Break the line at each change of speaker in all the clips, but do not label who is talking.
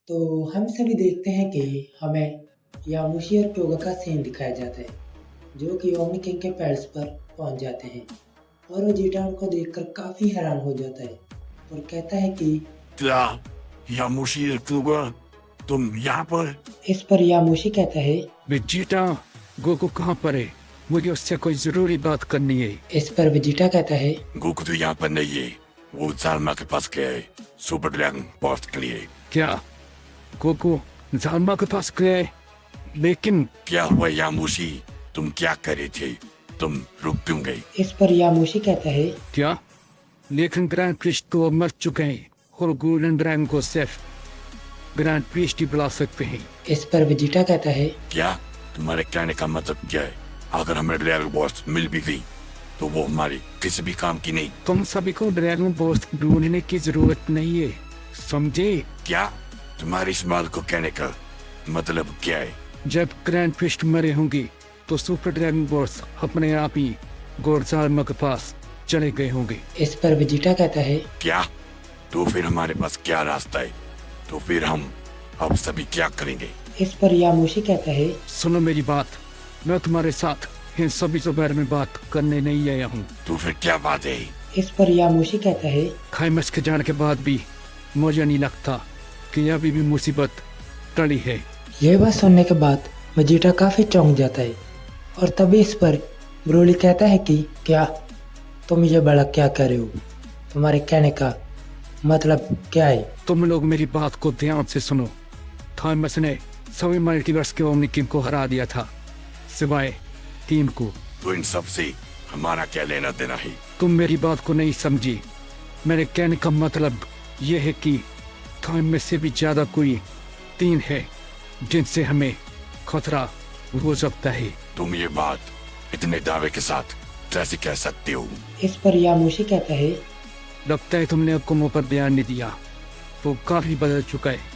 तो हम सभी देखते हैं कि हमें यामुशी और क्योगा का सीन दिखाया जाता है, जो कि ओमनी किंग के पैलेस पर पहुंच जाते हैं और वो जीटा उनको देखकर काफी हैरान हो जाता है और कहता है कि
क्या यामुशी तुगा तुम यहाँ पर?
इस पर यामुशी कहता है।
वेजिटा, गोकू कहाँ पर है? मुझे उससे कोई जरूरी बात करनी है।
इस पर वेजिटा कहता है।
गोकू तो यहाँ पर नहीं है, वो जालमा के पास गया है सुपर ड्रैगन पोस्ट के लिए।
क्या गोकू जालमा के पास गया है? लेकिन
क्या हुआ यामुशी, तुम क्या कर रहे थे? तुम रुक क्यों गए?
इस पर यामुशी कहता है।
क्या? लेकिन ग्रैंड प्रिस्ट तो मर चुके हैं और गोल्डन ड्रैगन को सिर्फ ग्रैंड प्रिस्ट ही बुला सकते हैं।
इस पर वेजिटा कहता है।
क्या तुम्हारे कहने का मतलब क्या है? अगर हमें ड्रैगन पोस्ट मिल भी गई तो वो हमारे किसी भी काम की नहीं।
तुम सभी को ड्रैगन पोस्ट ढूंढने की जरूरत नहीं है, समझे?
क्या तुम्हारी इस बात को कहने का मतलब क्या है?
जब ग्रैंड प्रिस्ट मरे होंगे तो सुपर ड्रैगन पोस्ट अपने आप ही गोरजालमा के पास चले गए होंगे।
इस पर वेजिटा कहता है।
क्या? तो फिर हमारे पास क्या रास्ता है? तो फिर हम अब सभी क्या करेंगे?
इस पर यामुशी कहता है।
सुनो मेरी बात, मैं तुम्हारे साथ इन सभी के बारे में बात करने नहीं आया हूँ।
तो फिर क्या बात है?
इस पर यामुशी कहता है।
खाइमस के जाने के बाद भी मुझे नहीं लगता कि अभी भी मुसीबत टली है।
यह बात सुनने के बाद वेजिटा काफी चौंक जाता है और तभी इस पर ब्रोली कहता है कि क्या तुम ये बड़ा क्या कर रहे हो? तुम्हारे कहने का मतलब क्या है?
तुम लोग मेरी बात को ध्यान से सुनो। थॉमस ने सभी मल्टीवर्स के ओमनी किंग को हरा दिया था सिवाय टीम को।
तो इन सब से हमारा क्या लेना देना है?
तुम मेरी बात को नहीं समझी। मेरे कहने का मतलब यह है कि थॉम में से भी ज्यादा कोई टीम है जिनसे हमें खतरा हो सकता है।
तुम ये बात इतने दावे के साथ कैसे कह सकते हो?
इस पर यामुशी कहता है।
लगता है तुमने हुक्मों पर ध्यान नहीं दिया। वो काफी बदल चुका है।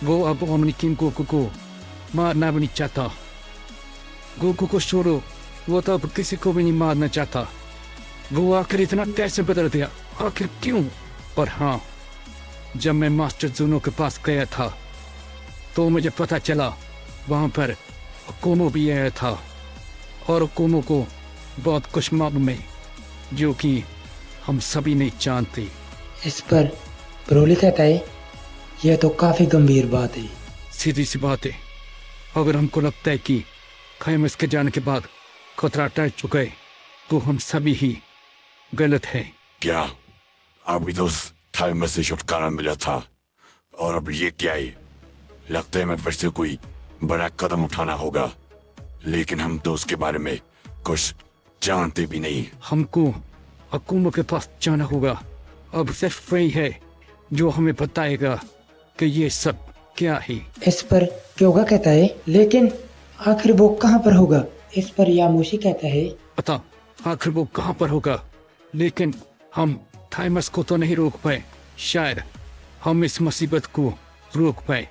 वो अब ओमनी किंग गोकू को मारना भी नहीं चाहता। गोकू को छोड़ो, वो तो अब किसी को भी नहीं मारना चाहता। वो आखिर इतना कैसे बदल गया? आखिर क्यों? पर हाँ, जब मैं मास्टर जूनो के पास गया था तो मुझे पता चला वहां पर कोमो भी आया था और कोमो को बहुत कुछ मालूम है जो कि हम सभी नहीं जानते।
इस पर ब्रोली कहता है। यह तो काफी गंभीर बात है।
सीधी सी बात है, अगर हमको लगता है कि खैमस के जाने के बाद खतरा टल चुका है तो हम सभी ही गलत हैं।
क्या अभी तो थाई से छुटकारा मिला था और अब ये क्या है? लगता है मैं फिर से कोई बड़ा कदम उठाना होगा, लेकिन हम तो उसके बारे में कुछ जानते भी नहीं।
हमको हुकूमत के पास जाना होगा। अब सिर्फ वही है जो हमें बताएगा कि ये सब क्या है।
इस पर क्योगा कहता है। लेकिन आखिर वो कहाँ पर होगा? इस पर यामुशी कहता है।
पता आखिर वो कहाँ पर होगा, लेकिन हम थाइमस को तो नहीं रोक पाए। शायद हम इस मुसीबत को रोक पाए।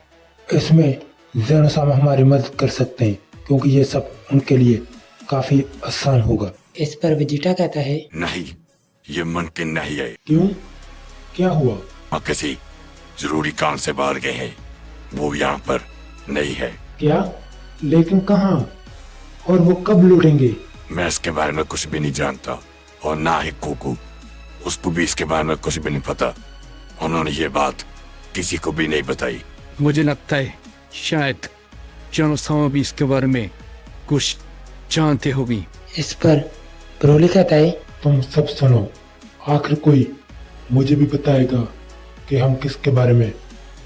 इसमें ज़ेनोसामा हमारी मदद कर सकते हैं क्योंकि ये सब उनके लिए काफी आसान होगा।
इस पर वेजिटा कहता है।
नहीं, ये मुमकिन नहीं है।
क्यों? क्या हुआ?
वहाँ किसी जरूरी काम से बाहर गए हैं, वो यहाँ पर नहीं है।
क्या? लेकिन कहाँ? और वो कब लौटेंगे?
मैं इसके बारे में कुछ भी नहीं जानता और ना ही कोकू, उसको भी इसके बारे में कुछ भी नहीं पता। उन्होंने ये बात किसी को भी नहीं बताई।
मुझे लगता है शायद ज़ेनोसामा भी इसके बारे में कुछ जानते होगी।
इस पर ब्रोली कहता है।
तुम सब सुनो, आखिर कोई मुझे भी बताएगा कि हम किसके बारे में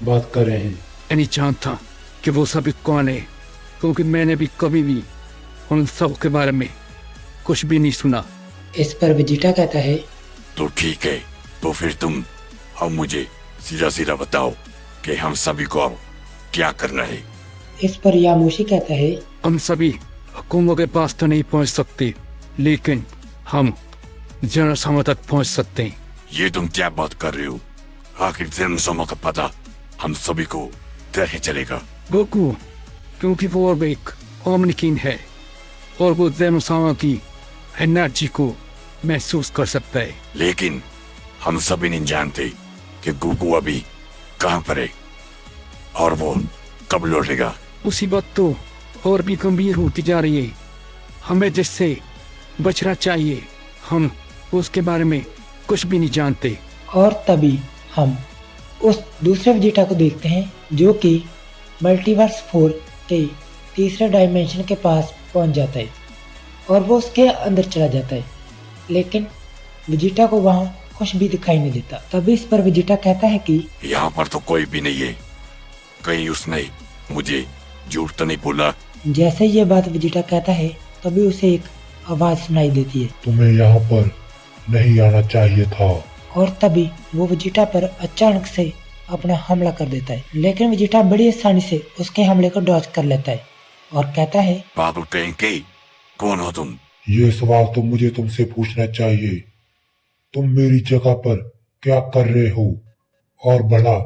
बात कर रहे हैं।
मैं नहीं जानता कि वो सभी कौन है, क्योंकि मैंने भी कभी भी उन सब के बारे में कुछ भी नहीं सुना।
इस पर वेजिटा कहता है।
तो ठीक है, तो फिर तुम अब मुझे सीधा सीधा बताओ कि हम सभी को अब क्या करना है।
इस पर यामुशी कहता है।
हम सभी हुकूमत के पास तो नहीं पहुंच सकते, लेकिन हम ज़ेनोसामा तक पहुंच सकते हैं।
ये तुम क्या बात कर रहे हो? आखिर ज़ेनोसामा का पता हम सभी को कैसे चलेगा?
गोकू, क्योंकि वो अब एक ओमनी किंग है और वो ज़ेनोसामा की एनर्जी को महसूस कर सकता है।
लेकिन हम सभी नहीं जानते कि गोकू अभी कहाँ पर है। और वो कब लौटेगा?
मुसीबत तो और भी गंभीर होती जा रही है। हमें जिससे बचना चाहिए, हम उसके बारे में कुछ भी नहीं जानते।
और तभी हम उस दूसरे वेजिटा को देखते हैं जो कि मल्टीवर्स 4 के तीसरे डायमेंशन के पास पहुंच जाता है और वो उसके अंदर चला जाता है, लेकिन वेजिटा को वहाँ कुछ भी दिखाई नहीं देता। तभी इस पर वेजिटा कहता है कि
यहाँ पर तो कोई भी नहीं है, कहीं उसने मुझे झूठ तो नहीं बोला?
जैसे ये बात वेजिटा कहता है तभी उसे एक आवाज सुनाई देती है
तुम्हें यहाँ पर नहीं आना चाहिए था।
और तभी वो वेजिटा पर अचानक से अपना हमला कर देता है, लेकिन वेजिटा बड़ी आसानी से उसके हमले को डॉज कर लेता है और कहता है
पागल कहीं के, कौन हो तुम?
ये सवाल तो मुझे तुमसे पूछना चाहिए। तुम मेरी जगह पर क्या कर रहे हो? और भला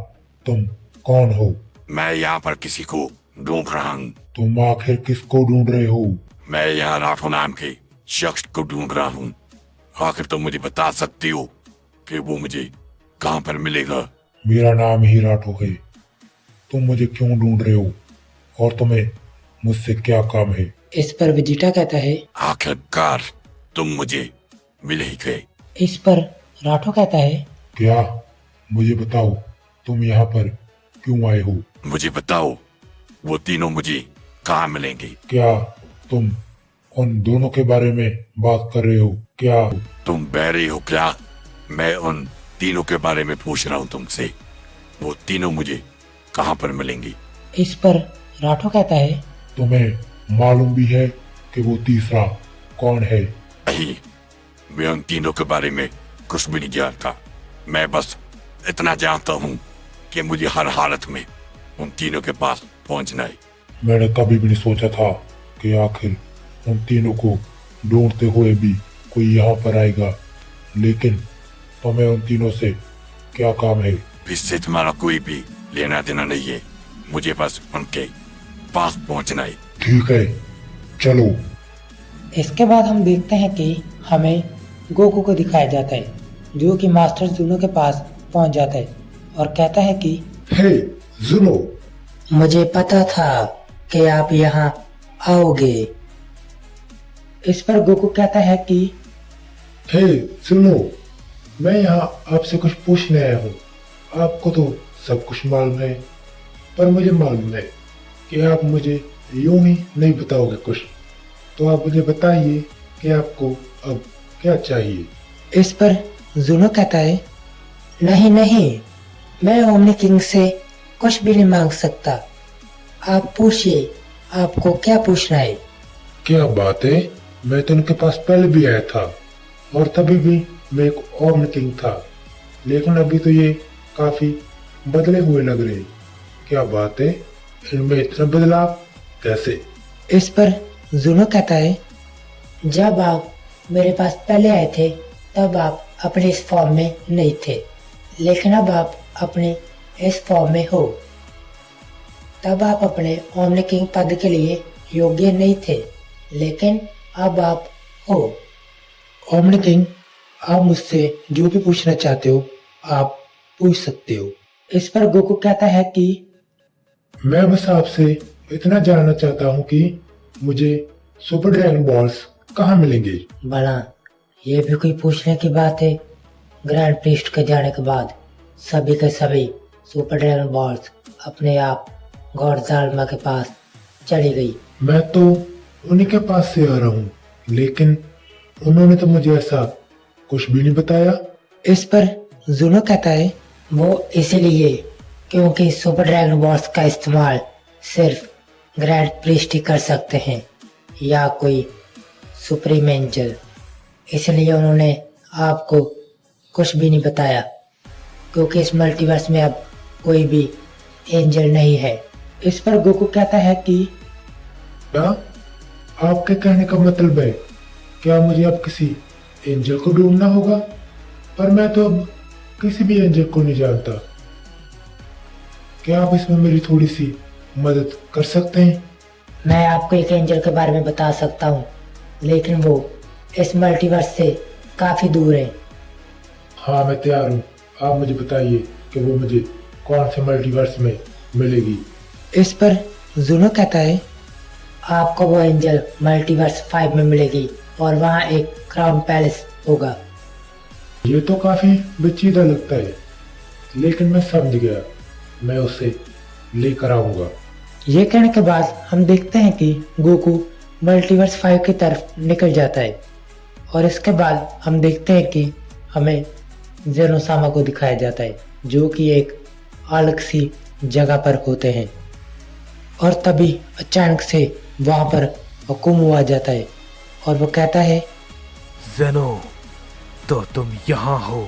तुम कौन हो?
मैं यहाँ पर किसी को ढूंढ रहा हूँ।
तुम आखिर किसको ढूंढ रहे हो?
मैं यहाँ राठो नाम के शख्स को ढूंढ रहा हूँ। आखिर तुम मुझे बता सकती हो कि वो मुझे कहाँ पर मिलेगा?
मेरा नाम ही राठो है। तुम मुझे क्यों ढूंढ रहे हो और तुम्हें मुझसे क्या काम है?
इस पर वेजिटा कहता है
आखिरकार तुम मुझे मिल ही गए।
इस पर राठो कहता है
क्या? मुझे बताओ तुम यहाँ पर क्यों आए हो?
मुझे बताओ वो तीनों मुझे कहाँ मिलेंगे?
क्या तुम उन दोनों के बारे में बात कर रहे हो? क्या
तुम बहरे हो क्या? मैं उन तीनों के बारे में पूछ रहा हूँ तुमसे। वो तीनों मुझे कहाँ पर मिलेंगे?
इस पर राठो कहता है
तुम्हें मालूम भी है कि वो तीसरा कौन है?
नहीं, मैं उन तीनों के बारे में कुछ भी नहीं जानता। मैं बस इतना जानता हूँ कि मुझे हर हालत में उन तीनों के पास पहुँचना है।
मैंने कभी भी नहीं सोचा था कि आखिर उन तीनों को ढूंढते हुए भी कोई यहाँ पर आएगा, लेकिन तुम्हें उन तीनों से क्या काम है?
इससे तुम्हारा कोई भी लेना देना नहीं है। मुझे बस उनके पास पहुँचना है।
ठीक है, चलो।
इसके बाद हम देखते हैं कि हमें गोकू को दिखाया जाता है जो कि मास्टर जूनो के पास पहुंच जाता है और कहता है कि
हे जुनो,
मुझे पता था कि आप यहाँ आओगे। इस पर गोकू कहता है कि
हे सुनो, मैं यहाँ आपसे कुछ पूछने आया हूँ। आपको तो सब कुछ मालूम है, पर मुझे मालूम है कि आप मुझे यूं ही नहीं बताओगे कुछ। तो आप मुझे बताइए कि आपको अब क्या चाहिए?
इस पर जूनो कहता है नहीं नहीं, मैं ओमनी किंग से कुछ भी नहीं मांग सकता। आप पूछिए, आपको क्या पूछना है?
क्या बात है, मैं तो उनके पास पहले भी आया था और तभी भी मैं एक ओमनी किंग था, लेकिन अभी तो ये काफी बदले हुए लग रहे। क्या बात है, इनमें इतना बदलाव कैसे?
इस पर जूनो कहता है जब आप मेरे पास पहले आए थे तब आप अपने इस फॉर्म में नहीं थे, लेकिन अब आप अपने इस फॉर्म में हो। तब आप अपने ओमनी किंग पद के लिए योग्य नहीं थे, लेकिन अब आप हो। ओमनी किंग, आप मुझसे जो भी पूछना चाहते हो आप पूछ सकते हो। इस पर गोकू कहता है कि
मैं बस आपसे इतना जानना चाहता हूँ कि मुझे सुपर ड्रैगन बॉल्स कहाँ मिलेंगे?
बड़ा ये भी कोई पूछने की बात है? ग्रैंड प्रीस्ट के जाने के बाद सभी के सभी सुपर ड्रैगन बॉल्स अपने आप गॉड जाल्मा के पास चली गई।
मैं तो उन्हीं के पास से आ रहा हूँ, लेकिन उन्होंने तो मुझे ऐसा कुछ भी नहीं बताया।
इस पर जूनो कहता है वो इसीलिए क्योंकि सुपर ड्रैगन बॉल्स का इस्तेमाल सिर्फ ग्रैंड प्रीस्ट ही कर सकते हैं या कोई सुप्रीम एंजल, इसलिए उन्होंने आपको कुछ भी नहीं बताया, क्योंकि इस मल्टीवर्स में अब कोई भी एंजल नहीं है। इस पर गोकू कहता है कि
क्या आपके कहने का मतलब है, क्या मुझे अब किसी एंजल को ढूंढना होगा? पर मैं तो अब किसी भी एंजल को नहीं जानता। क्या आप इसमें मेरी थोड़ी सी मदद कर सकते हैं?
मैं आपको एक एंजल के बारे में बता सकता हूँ, लेकिन वो इस मल्टीवर्स से काफी दूर है।
हाँ, मैं तैयार हूँ। आप मुझे बताइए कि वो मुझे कौन से मल्टीवर्स में मिलेगी।
इस पर जुनो कहता है, आपको वो एंजल मल्टीवर्स 5 में मिलेगी और वहाँ एक क्राउन पैलेस होगा।
ये तो काफी पेचीदा लगता है, लेकिन मैं समझ गया, मैं उसे लेकर आऊंगा।
ये कहने के बाद हम देखते हैं कि गोकू मल्टीवर्स 5 की तरफ निकल जाता है और इसके बाद हम देखते हैं कि हमें जेनोसामा को दिखाया जाता है जो कि एक अलग सी जगह पर होते हैं। और तभी अचानक से वहाँ पर हुकुम आ जाता है और वो कहता है,
जेनो, तो तुम यहाँ हो।